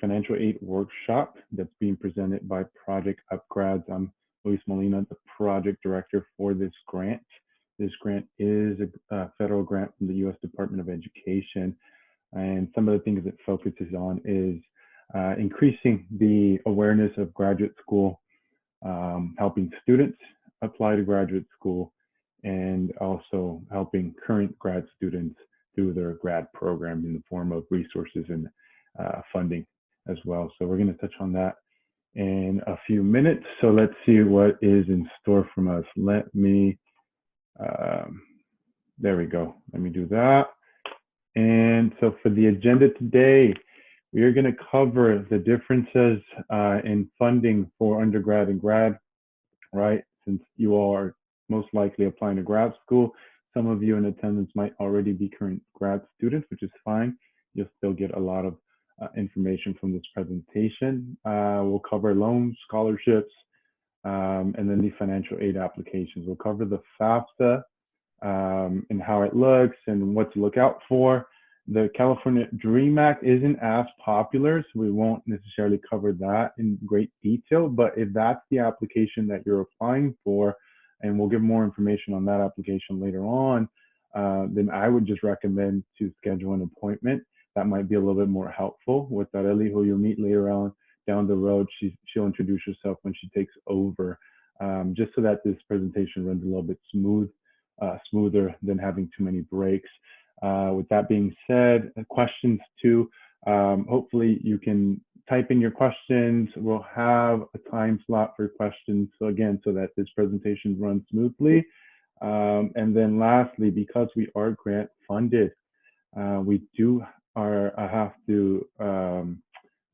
financial aid workshop that's being presented by Project Upgrads. I'm Luis Molina, the project director for this grant. This grant is a federal grant from the U.S. Department of Education. And some of the things it focuses on is increasing the awareness of graduate school, helping students apply to graduate school, and also helping current grad students through their grad program in the form of resources and funding as well. So we're going to touch on that in a few minutes. So let's see what is in store from us. Let me, there we go. Let me do that. And so for the agenda today, we are going to cover the differences in funding for undergrad and grad, right? Since you all are most likely applying to grad school, some of you in attendance might already be current grad students, which is fine. You'll still get a lot of information from this presentation. We'll cover loans, scholarships, and then the financial aid applications. We'll cover the FAFSA and how it looks and what to look out for. The California DREAM Act isn't as popular, so we won't necessarily cover that in great detail, but if that's the application that you're applying for, and we'll give more information on that application later on, then I would just recommend to schedule an appointment. That might be a little bit more helpful with Arely, who you'll meet later on down the road. She'll introduce herself when she takes over, just so that this presentation runs a little bit smoother than having too many breaks. With that being said, questions too. Hopefully you can type in your questions. We'll have a time slot for questions. So again, so that this presentation runs smoothly. And then lastly, because we are grant funded, we have to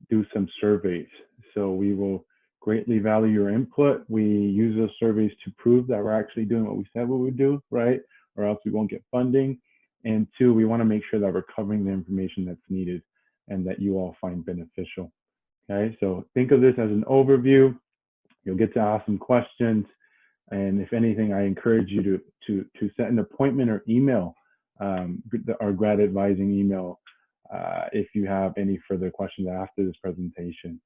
do some surveys. So we will greatly value your input. We use those surveys to prove that we're actually doing what we said we would do, right? Or else we won't get funding. And two, we want to make sure that we're covering the information that's needed and that you all find beneficial. Okay, so think of this as an overview. You'll get to ask some questions. And if anything, I encourage you to set an appointment or email our grad advising email if you have any further questions after this presentation.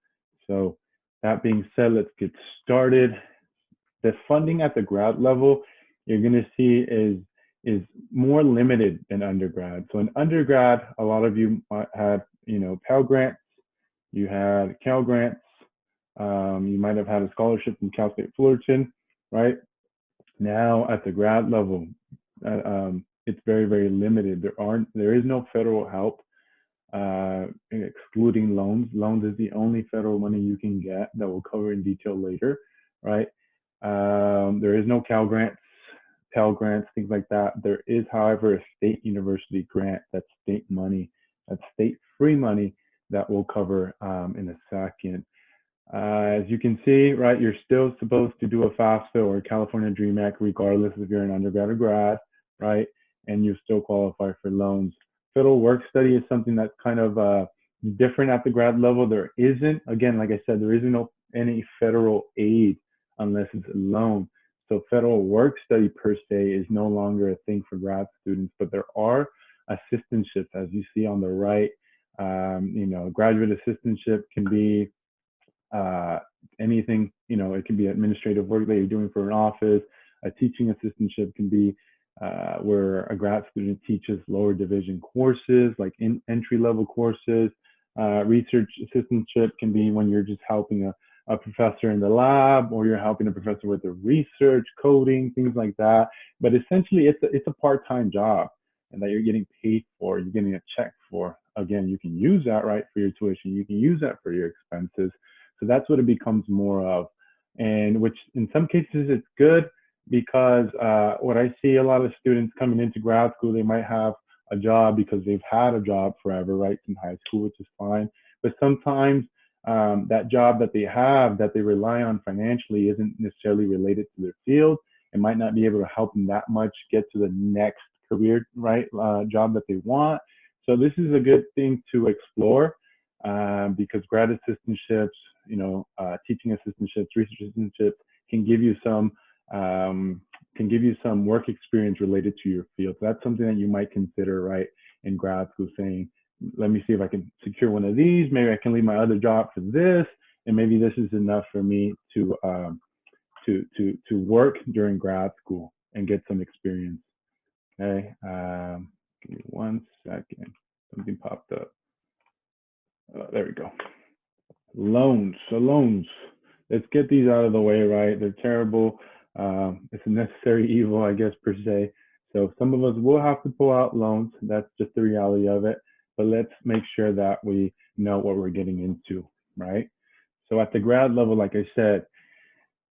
So that being said, let's get started. The funding at the grad level, you're going to see is more limited than undergrad. So in undergrad, a lot of you had, Pell Grants, you had Cal Grants, you might have had a scholarship from Cal State Fullerton, right? Now at the grad level, it's very, very limited. There is no federal help, excluding loans. Loans is the only federal money you can get that we'll cover in detail later, right? There is no Cal Grants, Pell Grants, things like that. There is, however, a state university grant. That's state money. That's state free money that we'll cover in a second. As you can see, right, you're still supposed to do a FAFSA or a California DREAM Act, regardless if you're an undergrad or grad, right? And you still qualify for loans. Federal work study is something that's kind of different at the grad level. There isn't, again, like I said, there isn't any federal aid unless it's a loan. So federal work study per se is no longer a thing for grad students, but there are assistantships, as you see on the right. Graduate assistantship can be anything, it can be administrative work that you're doing for an office. A teaching assistantship can be where a grad student teaches lower division courses, like entry-level courses. Research assistantship can be when you're just helping a professor in the lab, or you're helping a professor with the research, coding, things like that. But essentially, it's a part-time job, and that you're getting paid for, you're getting a check for. Again, you can use that, right, for your tuition. You can use that for your expenses. So that's what it becomes more of. And which in some cases it's good, because what I see a lot of students coming into grad school, they might have a job because they've had a job forever, right, in high school, which is fine. But sometimes that job that they have, that they rely on financially, isn't necessarily related to their field. It might not be able to help them that much get to the next career, right, job that they want. So this is a good thing to explore because grad assistantships, teaching assistantships, research assistantships can give you some work experience related to your field. So that's something that you might consider, right, in grad school, saying, let me see if I can secure one of these. Maybe I can leave my other job for this, and maybe this is enough for me to work during grad school and get some experience. Okay, give me 1 second. Something popped up. There we go. Loans. So loans. Let's get these out of the way, right? They're terrible. It's a necessary evil, I guess, per se. So some of us will have to pull out loans. That's just the reality of it. But let's make sure that we know what we're getting into, right? So at the grad level, like I said,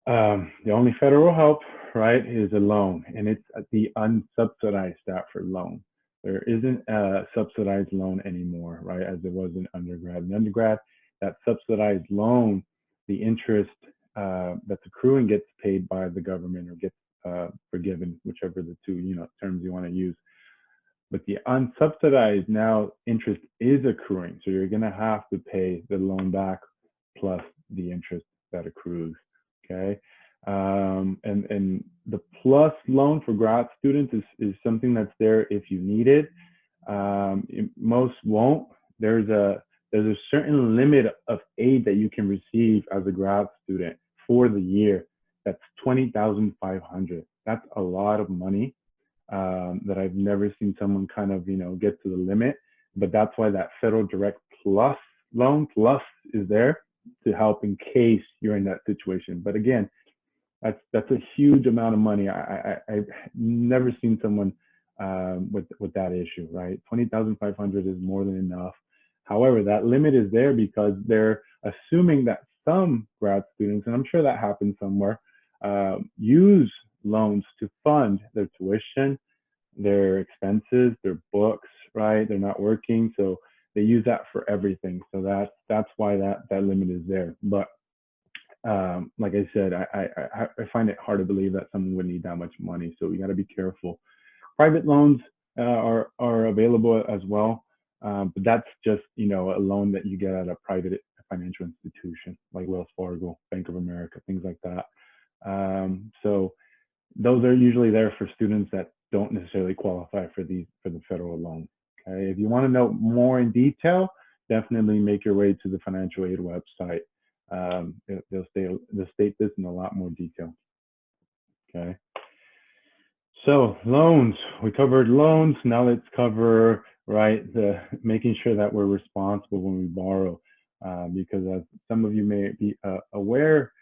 the only federal help, right, is a loan, and it's the unsubsidized Stafford loan. There isn't a subsidized loan anymore, right, as it was in undergrad. In undergrad, that subsidized loan, the interest that's accruing gets paid by the government or gets forgiven, whichever the two terms you want to use. But the unsubsidized, now interest is accruing, so you're going to have to pay the loan back plus the interest that accrues. Okay, and the plus loan for grad students is something that's there if you need it. Most won't. There's a certain limit of aid that you can receive as a grad student for the year. That's $20,500. That's a lot of money that I've never seen someone kind of get to the limit. But that's why that federal direct plus loan plus is there to help in case you're in that situation. But again, that's a huge amount of money. I've never seen someone with that issue, right? $20,500 is more than enough. However, that limit is there because they're assuming that some grad students, and I'm sure that happens somewhere, use loans to fund their tuition, their expenses, their books, right? They're not working, so they use that for everything. So that's why that limit is there. But like I said, I find it hard to believe that someone would need that much money. So we got to be careful. Private loans are available as well, but that's just a loan that you get at a private financial institution like Wells Fargo, Bank of America, things like that. So those are usually there for students that don't necessarily qualify for the federal loan. Okay, if you want to know more in detail, definitely make your way to the financial aid website. They'll state this in a lot more detail. Okay. So loans, we covered loans. Now let's cover the making sure that we're responsible when we borrow, because as some of you may be aware,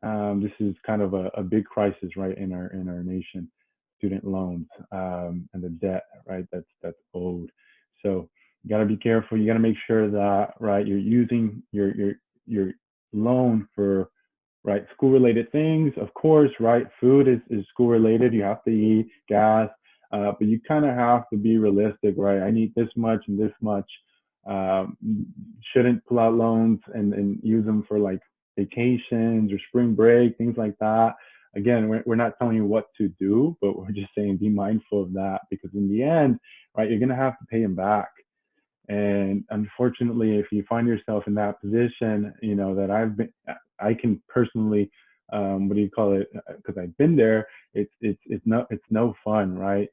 this is kind of a big crisis, right, in our nation, student loans and the debt, right, that's owed. So you got to be careful. You got to make sure that you're using your loan for school related things. Of course, food is school related. You have to eat, gas, but you kind of have to be realistic, right? I need this much and this much. Shouldn't pull out loans and use them for vacations or spring break, things like that. Again, we're not telling you what to do, but we're just saying be mindful of that, because in the end, you're going to have to pay them back. And unfortunately, if you find yourself in that position, that I can personally, because I've been there. It's no fun, right?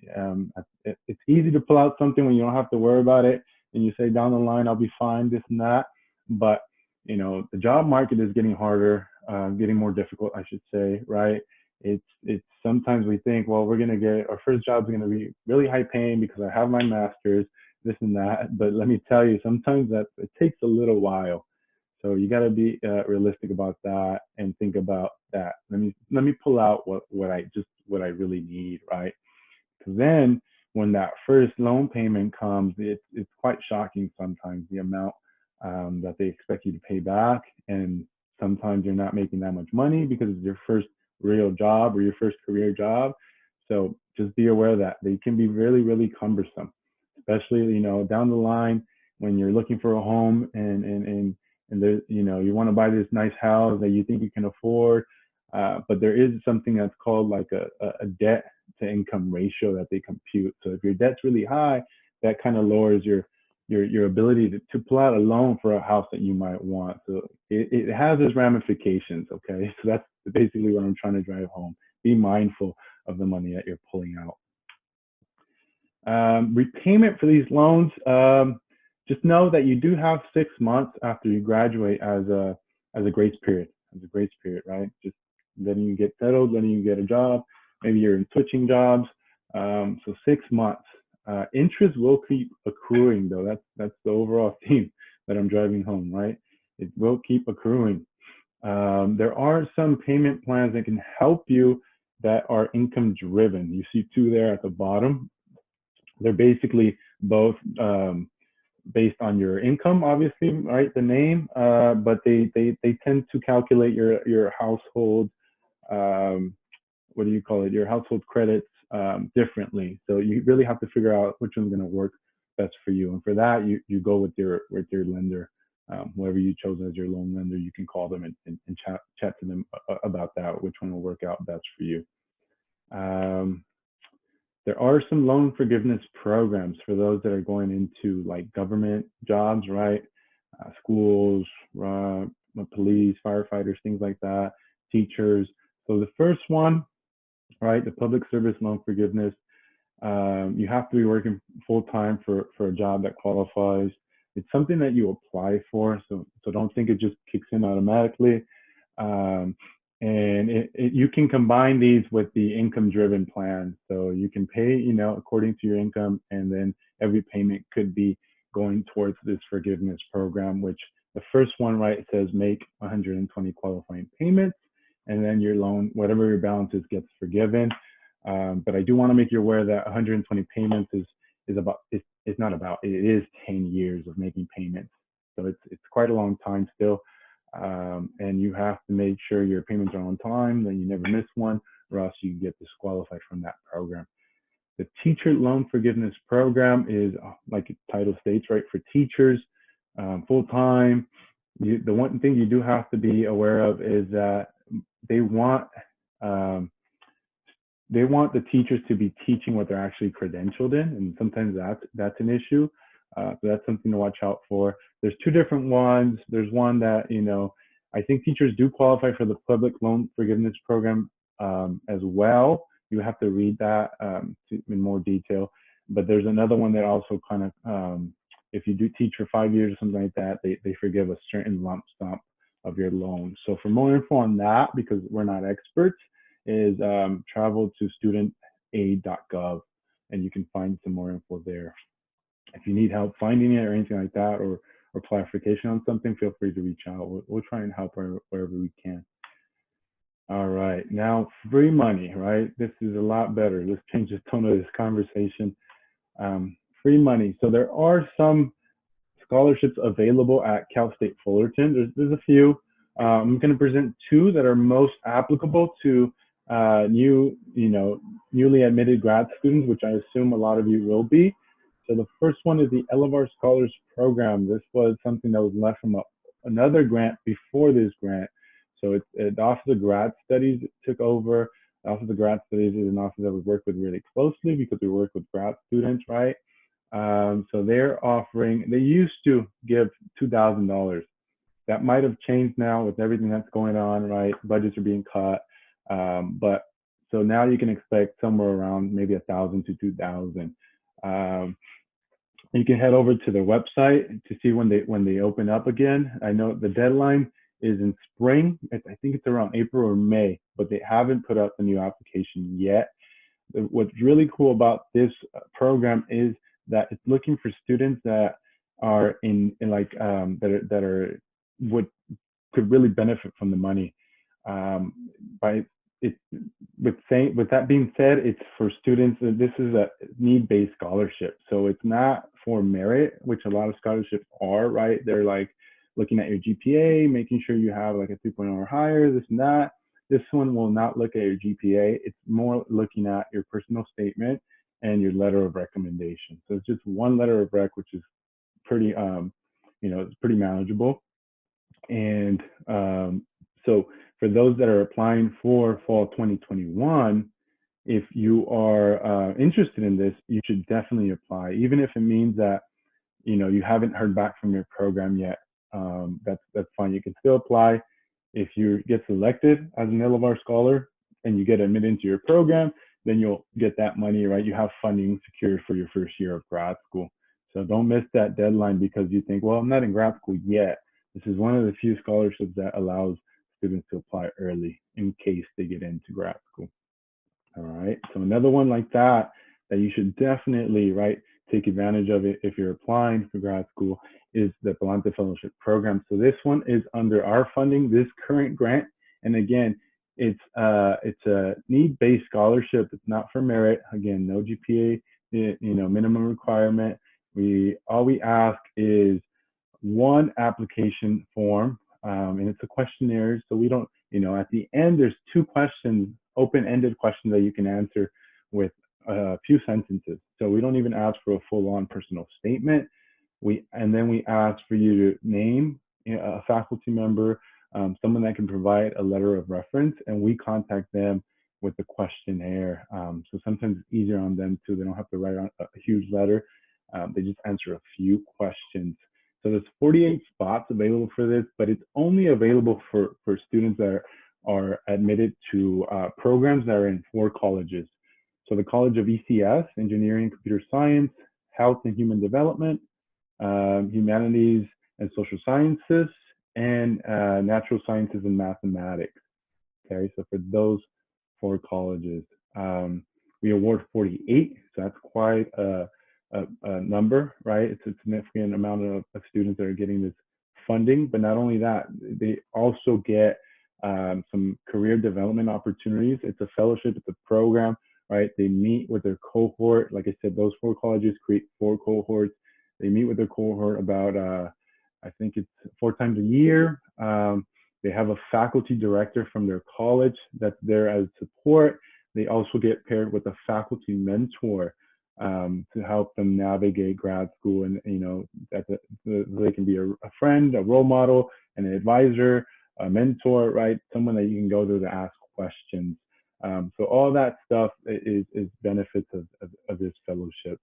It's easy to pull out something when you don't have to worry about it, and you say down the line I'll be fine, this and that. But the job market is getting harder, getting more difficult, I should say, right? It's sometimes we think, well, we're gonna get our first job is gonna be really high paying because I have my master's, this and that. But let me tell you, sometimes that it takes a little while. So you got to be realistic about that and think about that. Let me pull out what I really need, right? Because then when that first loan payment comes, it's quite shocking sometimes, the amount that they expect you to pay back. And sometimes you're not making that much money because it's your first real job or your first career job. So just be aware that they can be really, really cumbersome, especially down the line when you're looking for a home and there, you want to buy this nice house that you think you can afford, but there is something that's called like a debt to income ratio that they compute. So if your debt's really high, that kind of lowers your ability to pull out a loan for a house that you might want. So it has its ramifications. Okay, so that's basically what I'm trying to drive home. Be mindful of the money that you're pulling out. Repayment for these loans, just know that you do have 6 months after you graduate as a grace period, right? Just letting you get settled, letting you get a job. Maybe you're in switching jobs. So 6 months. Interest will keep accruing, though. That's the overall theme that I'm driving home, right? It will keep accruing. There are some payment plans that can help you that are income driven. You see two there at the bottom. They're basically both based on your income, obviously, right? The name, but they tend to calculate your household, what do you call it? Your household credits differently. So you really have to figure out which one's going to work best for you. And for that, you go with your lender, whoever you chose as your loan lender. You can call them and chat to them about that, which one will work out best for you. There are some loan forgiveness programs for those that are going into like government jobs, right? Schools, police, firefighters, things like that, teachers. So the first one, right, the public service loan forgiveness, you have to be working full time for a job that qualifies. It's something that you apply for, so don't think it just kicks in automatically. And you can combine these with the income-driven plan. So you can pay, according to your income, and then every payment could be going towards this forgiveness program, which the first one, right, it says make 120 qualifying payments, and then your loan, whatever your balance is, gets forgiven. But I do want to make you aware that 120 payments is not about, it is 10 years of making payments. So it's quite a long time still. And you have to make sure your payments are on time, that you never miss one, or else you get disqualified from that program. The teacher loan forgiveness program is, like its title states, right, for teachers, full time. The one thing you do have to be aware of is that they want the teachers to be teaching what they're actually credentialed in, and sometimes that's an issue. So that's something to watch out for. There's two different ones. There's one that, I think teachers do qualify for the public loan forgiveness program as well. You have to read that in more detail. But there's another one that also kind of, if you do teach for 5 years or something like that, they forgive a certain lump sum of your loan. So for more info on that, because we're not experts, is travel to studentaid.gov, and you can find some more info there. If you need help finding it or anything like that, or clarification on something, feel free to reach out. We'll try and help wherever we can. All right, now free money, right? This is a lot better. Let's change the tone of this conversation. Free money. So there are some scholarships available at Cal State Fullerton. There's a few. I'm going to present two that are most applicable to newly admitted grad students, which I assume a lot of you will be. So the first one is the Elevar Scholars Program. This was something that was left from another grant before this grant. So the Office of Grad Studies took over. The Office of Grad Studies is an office that we work with really closely because we work with grad students, right? So they used to give $2,000. That might have changed now with everything that's going on, right? Budgets are being cut. But so now you can expect somewhere around maybe $1,000 to $2,000. You can head over to their website to see when they open up again. I know the deadline is in spring. I think it's around April or May, but they haven't put out the new application yet. What's really cool about this program is that it's looking for students that are could really benefit from the money. With that being said, it's for students. This is a need-based scholarship, so it's not for merit, which a lot of scholarships are, right? They're like looking at your GPA, making sure you have like a 2.0 or higher, this and that. This one will not look at your GPA. It's more looking at your personal statement and your letter of recommendation. So it's just one letter of rec, which is pretty, it's pretty manageable. And so for those that are applying for fall 2021, if you are interested in this, you should definitely apply, even if it means that you haven't heard back from your program yet. That's fine. You can still apply. If you get selected as an Elevar scholar and you get admitted into your program, then you'll get that money, right? You have funding secured for your first year of grad school. So don't miss that deadline because you think, well, I'm not in grad school yet. This is one of the few scholarships that allows students to apply early in case they get into grad school. All right. So another one like that you should definitely, right, take advantage of it if you're applying for grad school is the Palante Fellowship Program. So this one is under our funding, this current grant. And again, it's a need-based scholarship. It's not for merit. Again, no GPA, minimum requirement. All we ask is one application form, and it's a questionnaire. So we don't, at the end, there's 2 questions, open-ended questions that you can answer with a few sentences. So we don't even ask for a full-on personal statement. And then we ask for you to name a faculty member, someone that can provide a letter of reference, and we contact them with the questionnaire. So sometimes it's easier on them too. They don't have to write a huge letter. They just answer a few questions. So there's 48 spots available for this, but it's only available for students that are admitted to programs that are in 4 colleges. So the College of ECS, Engineering and Computer Science, Health and Human Development, Humanities and Social Sciences, and Natural Sciences and Mathematics. Okay, so for those 4 colleges, we award 48, so that's quite a number, right? It's a significant amount of students that are getting this funding, but not only that, they also get some career development opportunities. It's a fellowship, it's a program, right? They meet with their cohort. Like I said, those 4 colleges create 4 cohorts. They meet with their cohort about, I think it's 4 times a year. They have a faculty director from their college that's there as support. They also get paired with a faculty mentor to help them navigate grad school, and that they can be a friend, a role model, an advisor, a mentor, right? Someone that you can go to ask questions. So all that stuff is benefits of this fellowship.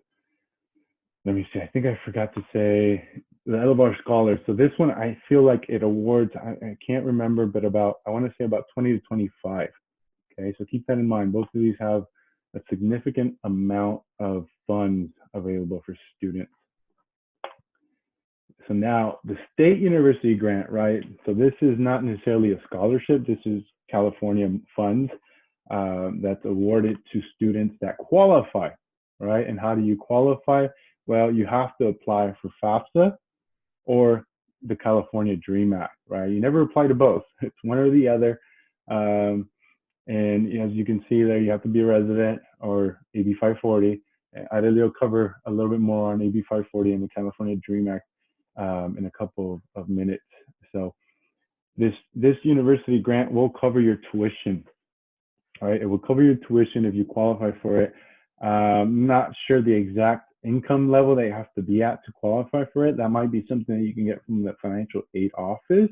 Let me see. I think I forgot to say the Elevar Scholars. So this one, I feel like it awards, I can't remember, but I want to say about 20 to 25. Okay, so keep that in mind. Both of these have a significant amount of funds available for students. So now the state university grant, right? So this is not necessarily a scholarship. This is California funds that's awarded to students that qualify, right? And how do you qualify? Well, you have to apply for FAFSA or the California DREAM Act, right? You never apply to both. It's one or the other. And as you can see there, you have to be a resident or AB 540. Adelia will cover a little bit more on AB 540 and the California DREAM Act in a couple of minutes. So this university grant will cover your tuition. All right, it will cover your tuition if you qualify for it. Not sure the exact income level that you have to be at to qualify for it. That might be something that you can get from the financial aid office.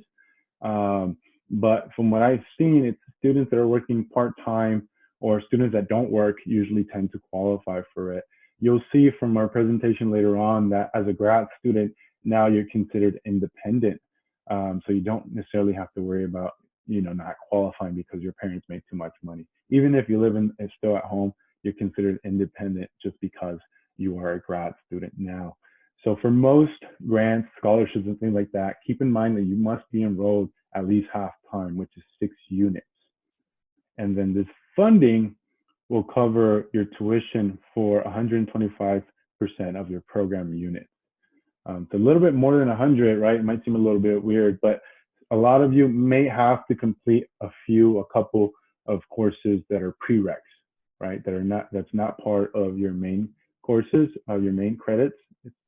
But from what I've seen, it's students that are working part-time or students that don't work usually tend to qualify for it. You'll see from our presentation later on that as a grad student, now you're considered independent. So you don't necessarily have to worry about, not qualifying because your parents make too much money. Even if you live still at home, you're considered independent just because you are a grad student now. So for most grants, scholarships, and things like that, keep in mind that you must be enrolled at least half time, which is 6 units. And then this funding will cover your tuition for 125% of your program units. It's a little bit more than 100, right? It might seem a little bit weird, but a lot of you may have to complete a couple of courses that are prereqs, right? That's not part of your main courses, of your main credits.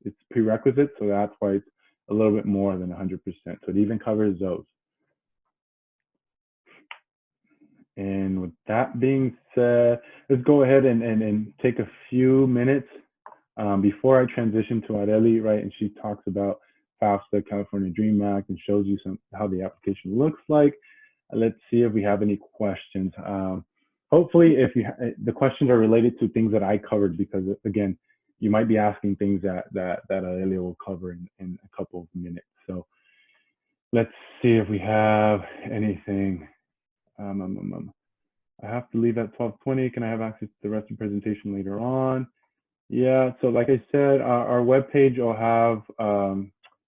It's prerequisite, so that's why it's a little bit more than 100%. So it even covers those. And with that being said, let's go ahead and take a few minutes before I transition to Areli, right? And she talks about FAFSA, California DREAM Act, and shows you how the application looks like. Let's see if we have any questions. Hopefully, the questions are related to things that I covered, because again, you might be asking things that Areli will cover in a couple of minutes. So let's see if we have anything. I have to leave at 12:20. Can I have access to the rest of the presentation later on? Yeah, so like I said, our webpage will have,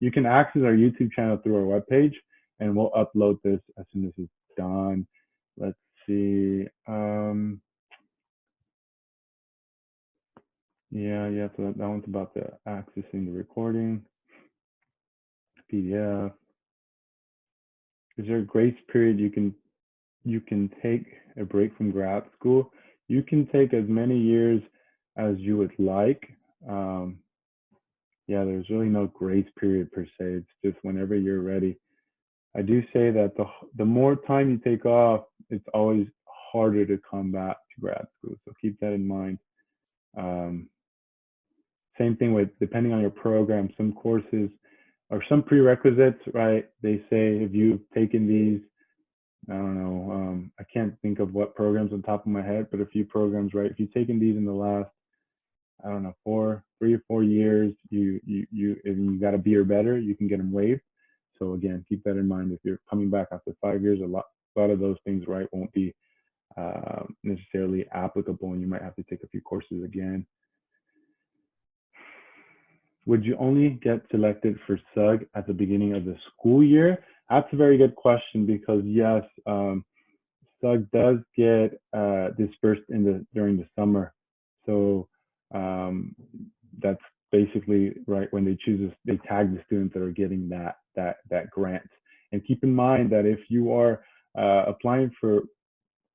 you can access our YouTube channel through our webpage, and we'll upload this as soon as it's done. Let's see. Yeah, so that one's about the accessing the recording, PDF. Is there a grace period you can take a break from grad school? You can take as many years as you would like. Um, yeah, there's really no grace period per se. It's just whenever you're ready. I do say that the more time you take off, it's always harder to come back to grad school. So keep that in mind. Um, Same thing with depending on your program, some courses or some prerequisites, right? They say if you've taken these, I don't know, I can't think of what programs on top of my head, but a few programs, right? If you've taken these in the last, I don't know, 3 or 4 years, if you got a B or better, you can get them waived. So again, keep that in mind. If you're coming back after 5 years, a lot of those things, right, won't be necessarily applicable, and you might have to take a few courses again. Would you only get selected for SUG at the beginning of the school year? That's a very good question because yes, SUG does get dispersed during the summer. So that's basically right when they choose they tag the students that are getting that grant. And keep in mind that if you are applying for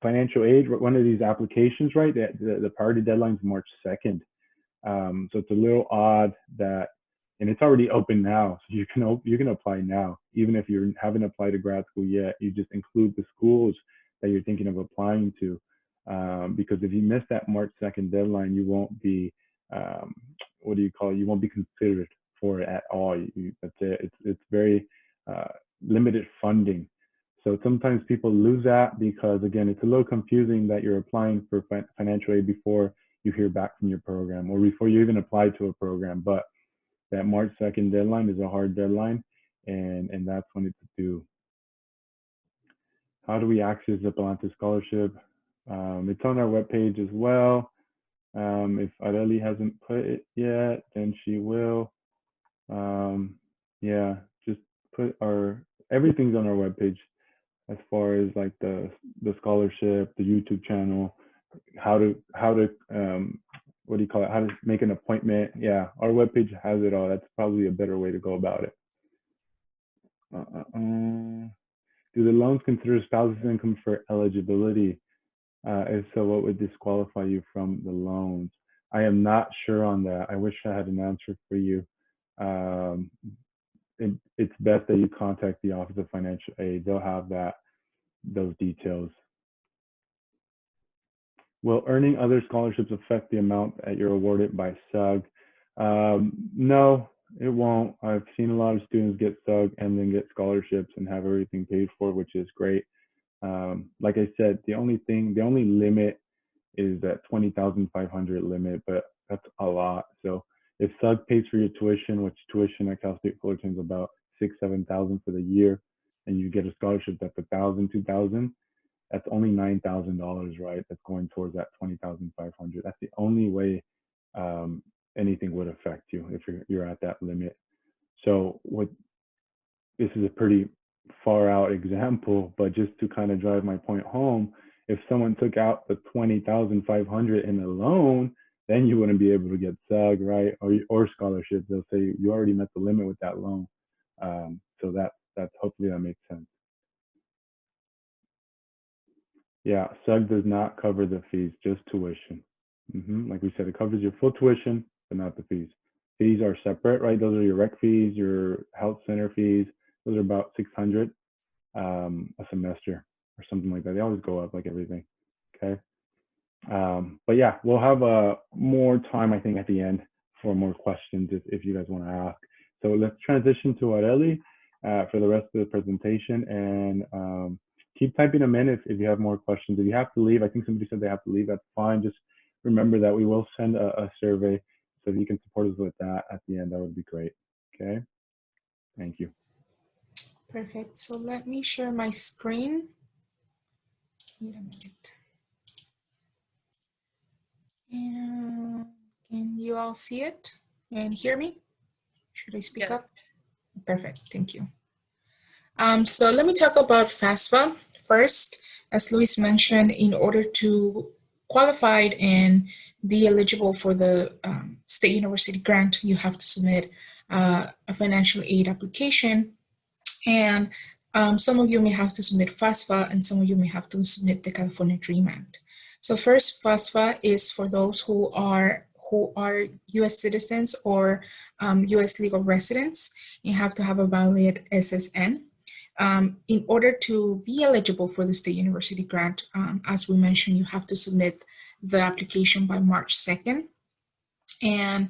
financial aid, one of these applications, right, the priority deadline is March 2nd. So it's a little odd that, and it's already open now, so you can apply now, even if you haven't applied to grad school yet. You just include the schools that you're thinking of applying to, because if you miss that March 2nd deadline, you won't be, what do you call it? You won't be considered for it at all. That's it. It's very limited funding. So sometimes people lose that because again, it's a little confusing that you're applying for financial aid before you hear back from your program or before you even apply to a program. But that March 2nd deadline is a hard deadline, and that's when it's due. How do we access the Palante Scholarship? It's on our webpage as well. If Areli hasn't put it yet, then she will. Yeah, just put everything's on our webpage as far as like the scholarship, the YouTube channel, how to what do you call it? How to make an appointment. Yeah, our webpage has it all. That's probably a better way to go about it. Do the loans consider spouse's income for eligibility? If so, what would disqualify you from the loans? I am not sure on that. I wish I had an answer for you. Um, it's best that you contact the Office of Financial Aid. They'll have those details. Will earning other scholarships affect the amount that you're awarded by SUG? No, it won't. I've seen a lot of students get SUG and then get scholarships and have everything paid for, which is great. Like I said, the only limit is that 20,500 limit, but that's a lot. So if SUG pays for your tuition, which tuition at Cal State Fullerton is about 6,000-7,000 for the year, and you get a scholarship that's 1,000, 2,000, that's only $9,000, right? That's going towards that 20,500. That's the only way anything would affect you if you're at that limit. So this is a pretty far out example, but just to kind of drive my point home, if someone took out the 20,500 in a loan, then you wouldn't be able to get SUG, right? Or scholarship. They'll say you already met the limit with that loan. So that's hopefully that makes sense. Yeah, SUG does not cover the fees, just tuition. Like we said, it covers your full tuition, but not the fees. Fees are separate, right? Those are your rec fees, your health center fees. Those are about 600 a semester or something like that. They always go up like everything. Okay. But yeah, we'll have more time, I think, at the end for more questions if you guys want to ask. So let's transition to Areli for the rest of the presentation, and keep typing them in if you have more questions. If you have to leave, I think somebody said they have to leave, that's fine. Just remember that we will send a survey, so if you can support us with that at the end, that would be great. Okay, thank you. Perfect. So let me share my screen. Wait a minute. And Can you all see it and hear me? Should I speak up? Perfect, thank you. So let me talk about FAFSA first. As Luis mentioned, in order to qualify and be eligible for the state university grant, you have to submit a financial aid application. And some of you may have to submit FAFSA, and some of you may have to submit the California Dream Act. So first, FAFSA is for those who are U.S. citizens or U.S. legal residents. You have to have a valid SSN. In order to be eligible for the state university grant, as we mentioned, you have to submit the application by March 2nd. And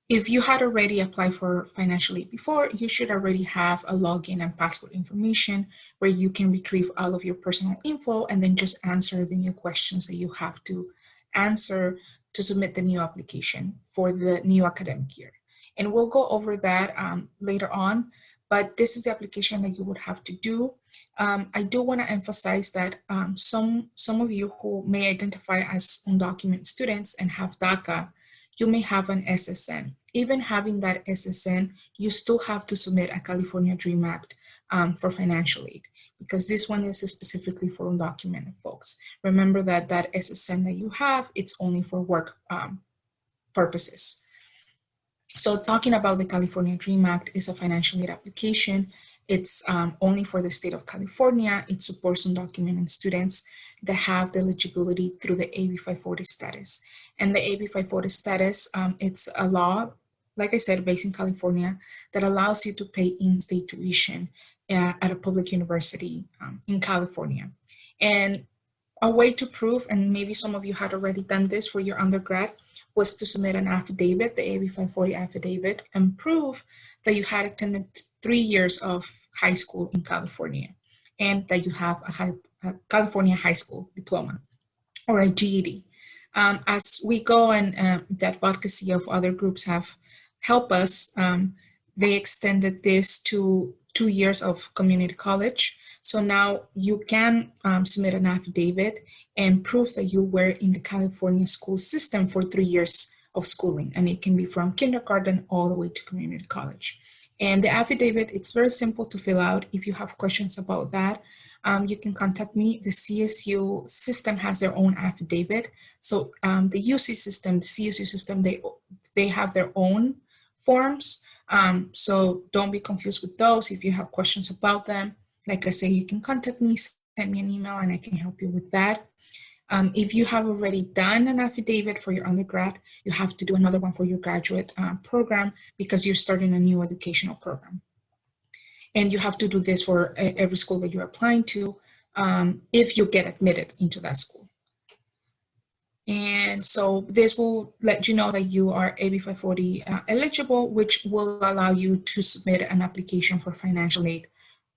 if you had already applied for financial aid before, you should already have a login and passport information where you can retrieve all of your personal info and then just answer the new questions that you have to answer to submit the new application for the new academic year. And we'll go over that later on, but this is the application that you would have to do. I do want to emphasize that some of you who may identify as undocumented students and have DACA, you may have an SSN. Even having that SSN, you still have to submit a California Dream Act for financial aid, because this one is specifically for undocumented folks. Remember that that SSN that you have, it's only for work purposes. So talking about the California Dream Act is a financial aid application. It's only for the state of California. It supports undocumented students that have the eligibility through the AB 540 status. And the AB 540 status, it's a law, like I said, based in California, that allows you to pay in-state tuition at a public university in California. And a way to prove, and maybe some of you had already done this for your undergrad, was to submit an affidavit, the AB 540 affidavit, and prove that you had attended 3 years of high school in California and that you have a California high school diploma or a GED. As we go and the advocacy of other groups have helped us, they extended this to 2 years of community college. So now you can submit an affidavit and prove that you were in the California school system for 3 years of schooling. And it can be from kindergarten all the way to community college. And the affidavit, it's very simple to fill out. If you have questions about that, you can contact me. The CSU system has their own affidavit. So the UC system, the CSU system, they have their own forms. So don't be confused with those. If you have questions about them, like I say, you can contact me, send me an email, and I can help you with that. If you have already done an affidavit for your undergrad, you have to do another one for your graduate program because you're starting a new educational program. And you have to do this for every school that you're applying to if you get admitted into that school. And so this will let you know that you are AB 540 eligible, which will allow you to submit an application for financial aid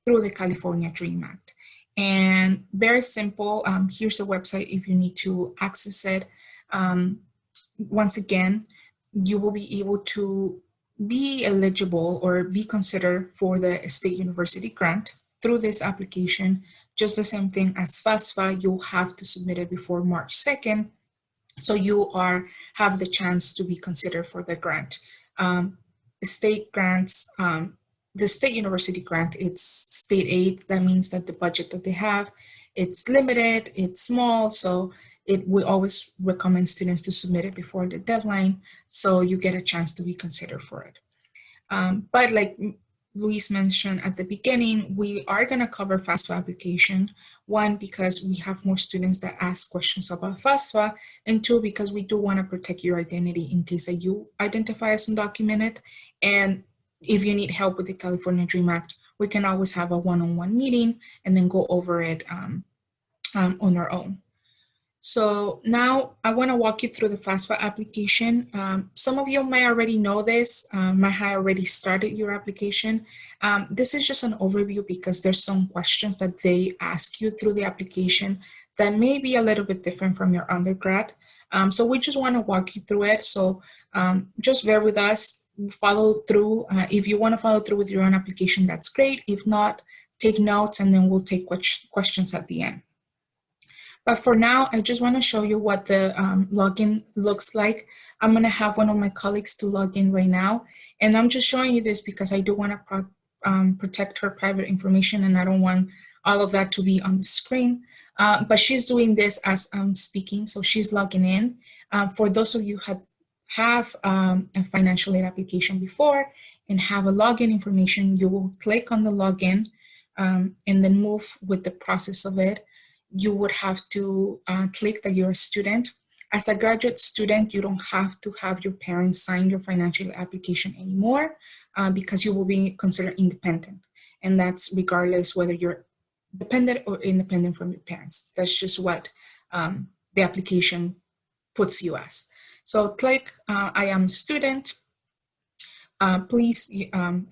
through the California Dream Act. And very simple, here's the website if you need to access it. Once again, you will be able to be eligible or be considered for the state university grant through this application. Just the same thing as FAFSA, you'll have to submit it before March 2nd. So you have the chance to be considered for the grant. State grants, the state university grant, it's state aid. That means that the budget that they have, it's limited, it's small. So we always recommend students to submit it before the deadline so you get a chance to be considered for it. But like Luis mentioned at the beginning, we are going to cover FAFSA application. One, because we have more students that ask questions about FAFSA, and two, because we do want to protect your identity in case that you identify as undocumented. And if you need help with the California Dream Act, we can always have a one-on-one meeting and then go over it on our own. So now I want to walk you through the FAFSA application. Some of you may already know this, might have already started your application. This is just an overview because there's some questions that they ask you through the application that may be a little bit different from your undergrad. So we just want to walk you through it. So just bear with us, follow through. If you want to follow through with your own application, that's great. If not, take notes and then we'll take questions at the end. But for now, I just want to show you what the login looks like. I'm going to have one of my colleagues to log in right now. And I'm just showing you this because I do want to protect her private information, and I don't want all of that to be on the screen. But she's doing this as I'm speaking, so she's logging in. For those of you who have a financial aid application before and have a login information, you will click on the login and then move with the process of it. You would have to click that you're a student. As a graduate student, you don't have to have your parents sign your financial application anymore because you will be considered independent. And that's regardless whether you're dependent or independent from your parents. That's just what the application puts you as. So click, I am a student. Please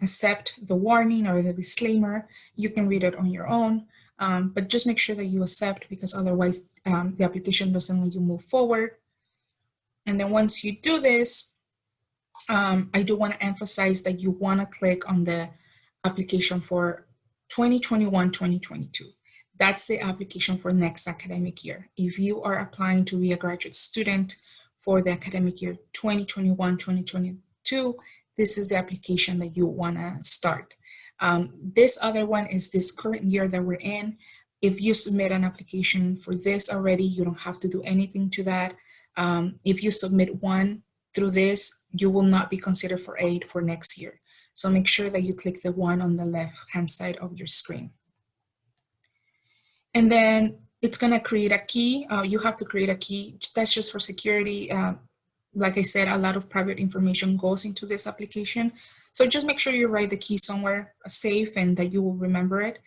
accept the warning or the disclaimer. You can read it on your own. But just make sure that you accept, because otherwise the application doesn't let you move forward. And then once you do this, I do want to emphasize that you want to click on the application for 2021-2022. That's the application for next academic year. If you are applying to be a graduate student for the academic year 2021-2022, this is the application that you want to start. This other one is this current year that we're in. If you submit an application for this already, you don't have to do anything to that. If you submit one through this, you will not be considered for aid for next year. So make sure that you click the one on the left-hand side of your screen. And then it's gonna create a key. You have to create a key. That's just for security. Like I said, a lot of private information goes into this application. So just make sure you write the key somewhere safe and that you will remember it,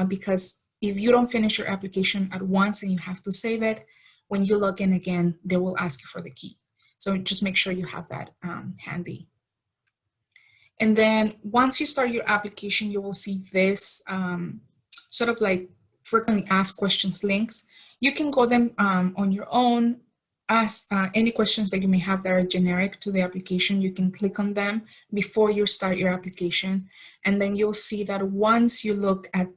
because if you don't finish your application at once and you have to save it, when you log in again, they will ask you for the key. So just make sure you have that handy. And then once you start your application, you will see this sort of like frequently asked questions links. You can go them on your own. Ask any questions that you may have that are generic to the application. You can click on them before you start your application. And then you'll see that once you look at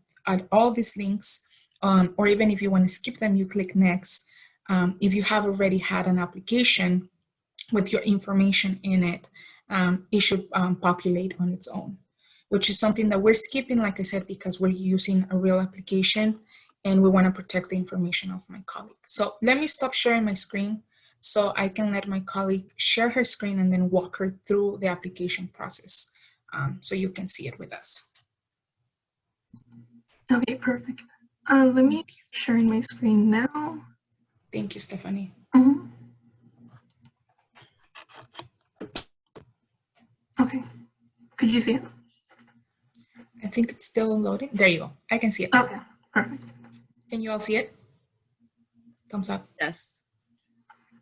all these links, or even if you want to skip them, you click next. If you have already had an application with your information in it, it should populate on its own, which is something that we're skipping, like I said, because we're using a real application and we want to protect the information of my colleague. So let me stop sharing my screen so I can let my colleague share her screen and then walk her through the application process so you can see it with us. Okay, perfect. Let me share my screen now. Thank you, Stephanie. Okay, could you see it? I think it's still loading. There you go. I can see it. Okay, perfect. Can you all see it? Thumbs up. Yes.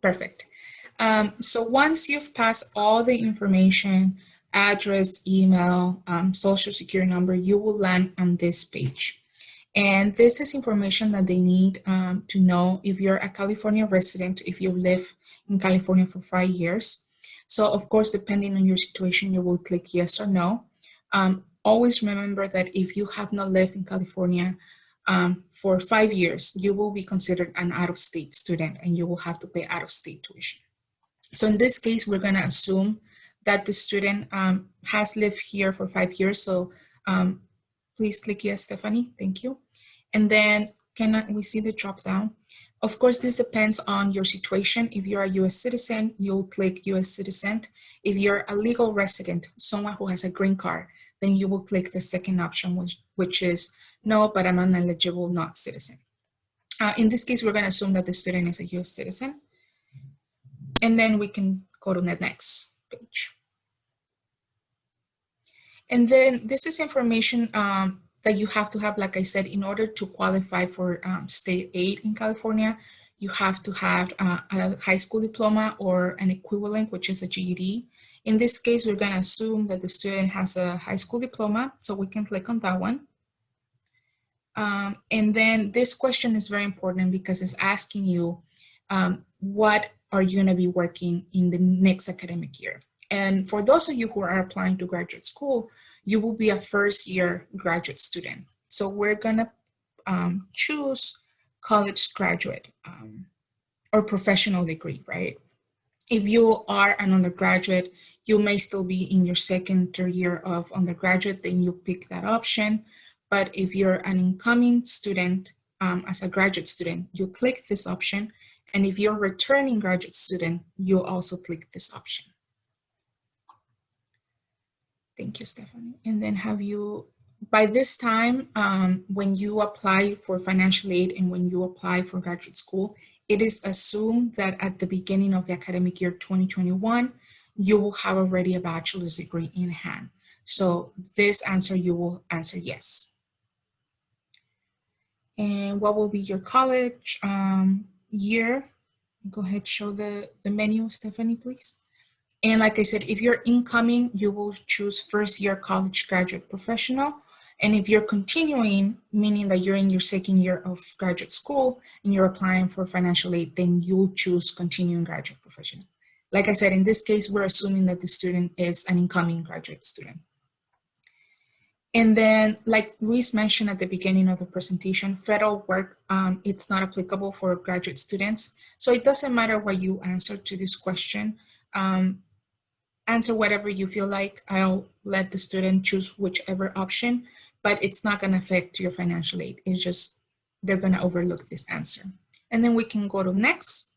Perfect. So once you've passed all the information, address, email, social security number, you will land on this page. And this is information that they need to know if you're a California resident, if you live in California for 5 years. So of course, depending on your situation, you will click yes or no. Always remember that if you have not lived in California for 5 years, you will be considered an out-of-state student and you will have to pay out-of-state tuition. So in this case, we're gonna assume that the student has lived here for 5 years. So please click yes, Stephanie, thank you. And then can we see the drop down? Of course, this depends on your situation. If you're a US citizen, you'll click US citizen. If you're a legal resident, someone who has a green card, then you will click the second option, which is no, but I'm an eligible not citizen. In this case, we're gonna assume that the student is a US citizen. And then we can go to the next page. And then this is information that you have to have, like I said, in order to qualify for state aid in California, you have to have a high school diploma or an equivalent, which is a GED. In this case, we're gonna assume that the student has a high school diploma, so we can click on that one. And then this question is very important because it's asking you, what are you gonna be working in the next academic year? And for those of you who are applying to graduate school, you will be a first-year graduate student. So we're gonna choose college graduate or professional degree, right? If you are an undergraduate, you may still be in your second, third year of undergraduate, then you pick that option. But if you're an incoming student, as a graduate student, you click this option. And if you're a returning graduate student, you also click this option. Thank you, Stephanie. And then by this time, when you apply for financial aid and when you apply for graduate school, it is assumed that at the beginning of the academic year 2021, you will have already a bachelor's degree in hand. So this answer, you will answer yes. And what will be your college year? Go ahead, show the menu, Stephanie, please. And like I said, if you're incoming, you will choose first year college graduate professional. And if you're continuing, meaning that you're in your second year of graduate school and you're applying for financial aid, then you'll choose continuing graduate professional. Like I said, in this case, we're assuming that the student is an incoming graduate student. And then, like Luis mentioned at the beginning of the presentation, federal work, it's not applicable for graduate students. So it doesn't matter what you answer to this question. Answer whatever you feel like. I'll let the student choose whichever option, but it's not going to affect your financial aid. It's just they're going to overlook this answer. And then we can go to next.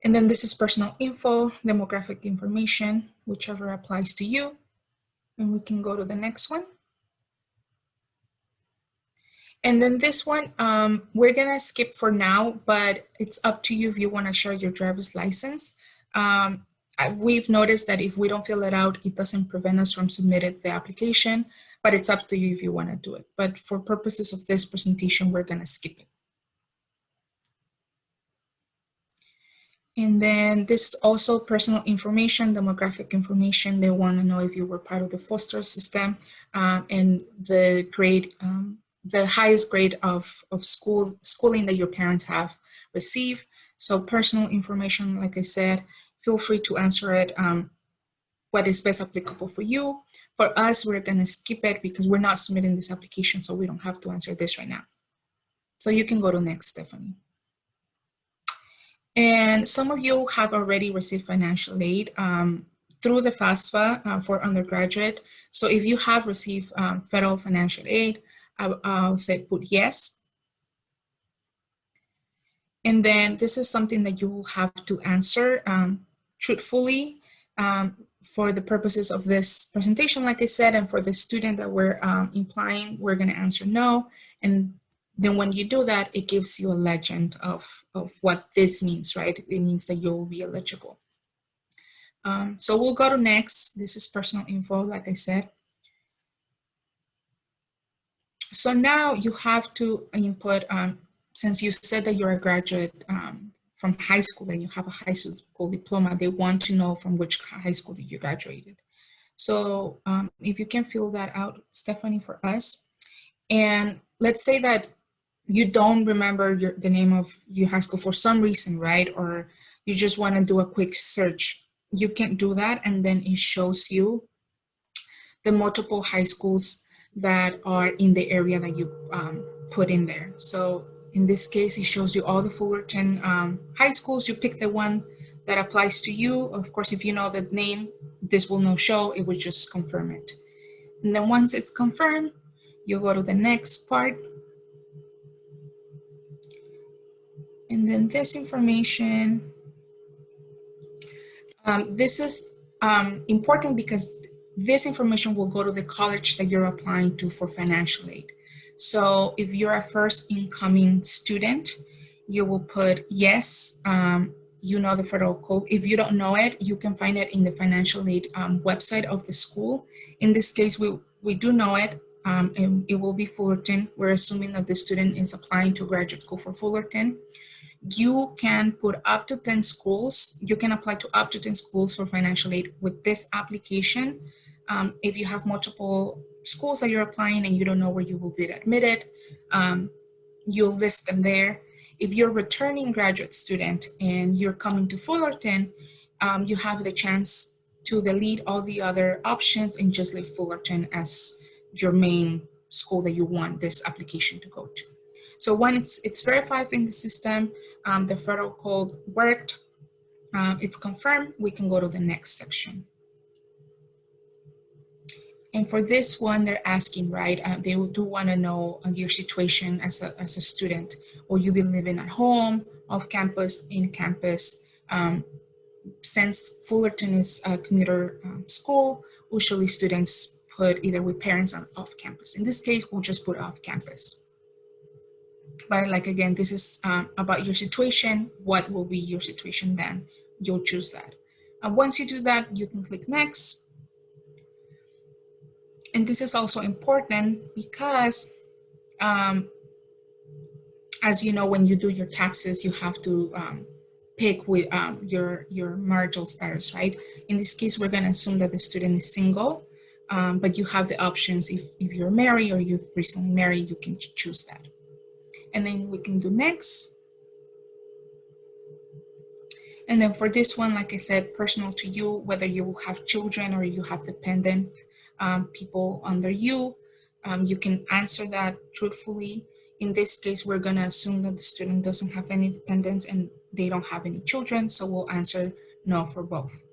And then this is personal info, demographic information, whichever applies to you. And we can go to the next one. And then this one, we're going to skip for now, but it's up to you if you want to share your driver's license. We've noticed that if we don't fill it out, it doesn't prevent us from submitting the application, but it's up to you if you want to do it. But for purposes of this presentation, we're going to skip it. And then this is also personal information, demographic information. They want to know if you were part of the foster system and the grade, the highest grade of schooling that your parents have received. So personal information, like I said, feel free to answer it, what is best applicable for you. For us, we're going to skip it because we're not submitting this application, so we don't have to answer this right now. So you can go to next, Stephanie. And some of you have already received financial aid through the FAFSA for undergraduate. So if you have received federal financial aid, I'll say put yes. And then this is something that you will have to answer truthfully for the purposes of this presentation, like I said, and for the student that we're implying, we're going to answer no. And then when you do that, it gives you a legend of what this means, right? It means that you will be eligible. So we'll go to next. This is personal info, like I said. So now you have to input, since you said that you're a graduate from high school and you have a high school diploma, they want to know from which high school did you graduated. So if you can fill that out, Stephanie, for us. And let's say that you don't remember the name of your high school for some reason, right? Or you just want to do a quick search. You can do that, and then it shows you the multiple high schools that are in the area that you put in there. So in this case, it shows you all the Fullerton high schools. You pick the one that applies to you. Of course, if you know the name, this will not show, it will just confirm it. And then once it's confirmed, you go to the next part. And then this information, this is important because this information will go to the college that you're applying to for financial aid. So if you're a first incoming student, you will put yes, you know the federal code. If you don't know it, you can find it in the financial aid website of the school. In this case, we do know it, and it will be Fullerton. We're assuming that the student is applying to graduate school for Fullerton. You can put up to 10 schools. You can apply to up to 10 schools for financial aid with this application. If you have multiple schools that you're applying and you don't know where you will be admitted, you'll list them there. If you're a returning graduate student and you're coming to Fullerton, you have the chance to delete all the other options and just leave Fullerton as your main school that you want this application to go to. So when it's verified in the system, the federal code worked, it's confirmed, we can go to the next section. And for this one, they're asking, right, they do want to know your situation as a student. Will you be living at home, off campus, in campus? Since Fullerton is a commuter school, usually students put either with parents or off campus. In this case, we'll just put off campus. But like, again, this is about your situation. What will be your situation then? You'll choose that. Once you do that, you can click next. And this is also important because, as you know, when you do your taxes, you have to pick with your marital status, right? In this case, we're going to assume that the student is single, but you have the options. If you're married or you've recently married, you can choose that. And then we can do next. And then for this one, like I said, personal to you, whether you will have children or you have dependent people under you, you can answer that truthfully. In this case, we're going to assume that the student doesn't have any dependents and they don't have any children, so we'll answer no for both.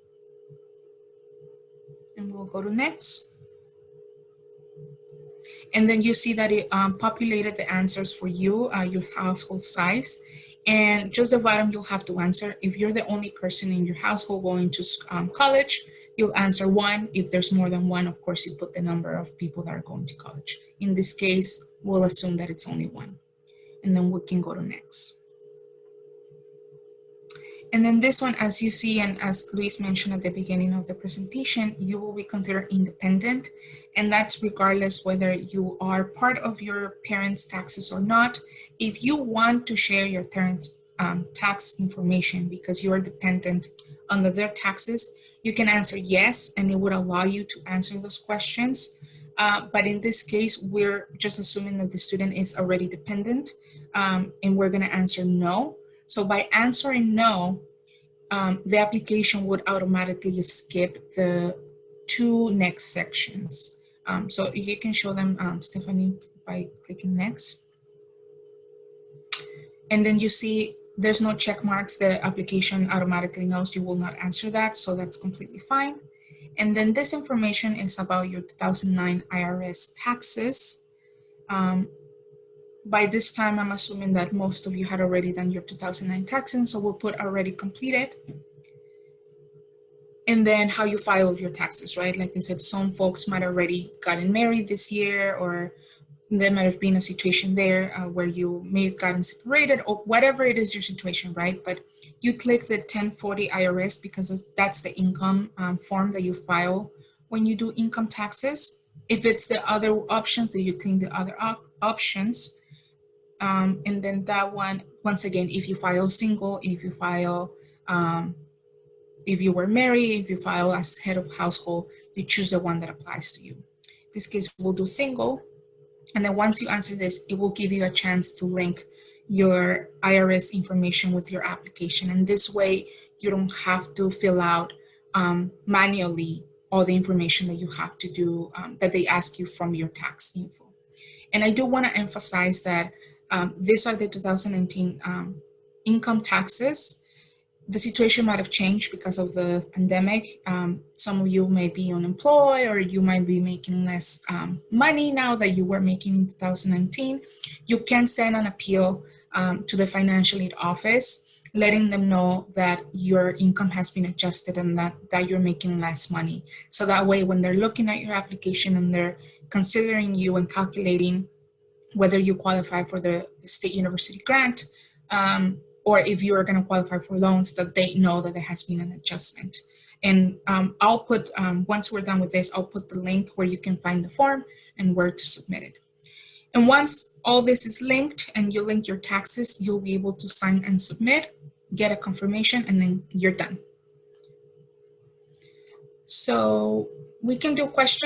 And we'll go to next. And then you see that it populated the answers for you, your household size. And just the bottom, you'll have to answer. If you're the only person in your household going to college, you'll answer 1. If there's more than 1, of course, you put the number of people that are going to college. In this case, we'll assume that it's only 1. And then we can go to next. And then this one, as you see, and as Luis mentioned at the beginning of the presentation, you will be considered independent. And that's regardless whether you are part of your parents' taxes or not. If you want to share your parents' tax information because you are dependent under their taxes, you can answer yes, and it would allow you to answer those questions. But in this case, we're just assuming that the student is already dependent, and we're going to answer no. So by answering no, the application would automatically skip the 2 next sections. So you can show them, Stephanie, by clicking next. And then you see there's no check marks. The application automatically knows you will not answer that, so that's completely fine. And then this information is about your 2009 IRS taxes. By this time, I'm assuming that most of you had already done your 2009 taxes, so we'll put already completed. And then how you filed your taxes, right? Like I said, some folks might already gotten married this year, or there might have been a situation there where you may have gotten separated, or whatever it is your situation, right? But you click the 1040 IRS because that's the income form that you file when you do income taxes. If it's the other options, that you click the other options. And then that one, once again, if you file single, if you file, if you were married, if you file as head of household, you choose the one that applies to you. In this case, we'll do single. And then once you answer this, it will give you a chance to link your IRS information with your application. And this way, you don't have to fill out manually all the information that you have to do, that they ask you from your tax info. And I do want to emphasize that these are the 2019 income taxes. The situation might have changed because of the pandemic. Some of you may be unemployed, or you might be making less money now that you were making in 2019. You can send an appeal to the financial aid office, letting them know that your income has been adjusted and that you're making less money. So that way, when they're looking at your application and they're considering you and calculating whether you qualify for the state university grant, or if you are going to qualify for loans, that they know that there has been an adjustment. And I'll put, once we're done with this, I'll put the link where you can find the form and where to submit it. And once all this is linked and you link your taxes, you'll be able to sign and submit, get a confirmation, and then you're done. So we can do questions.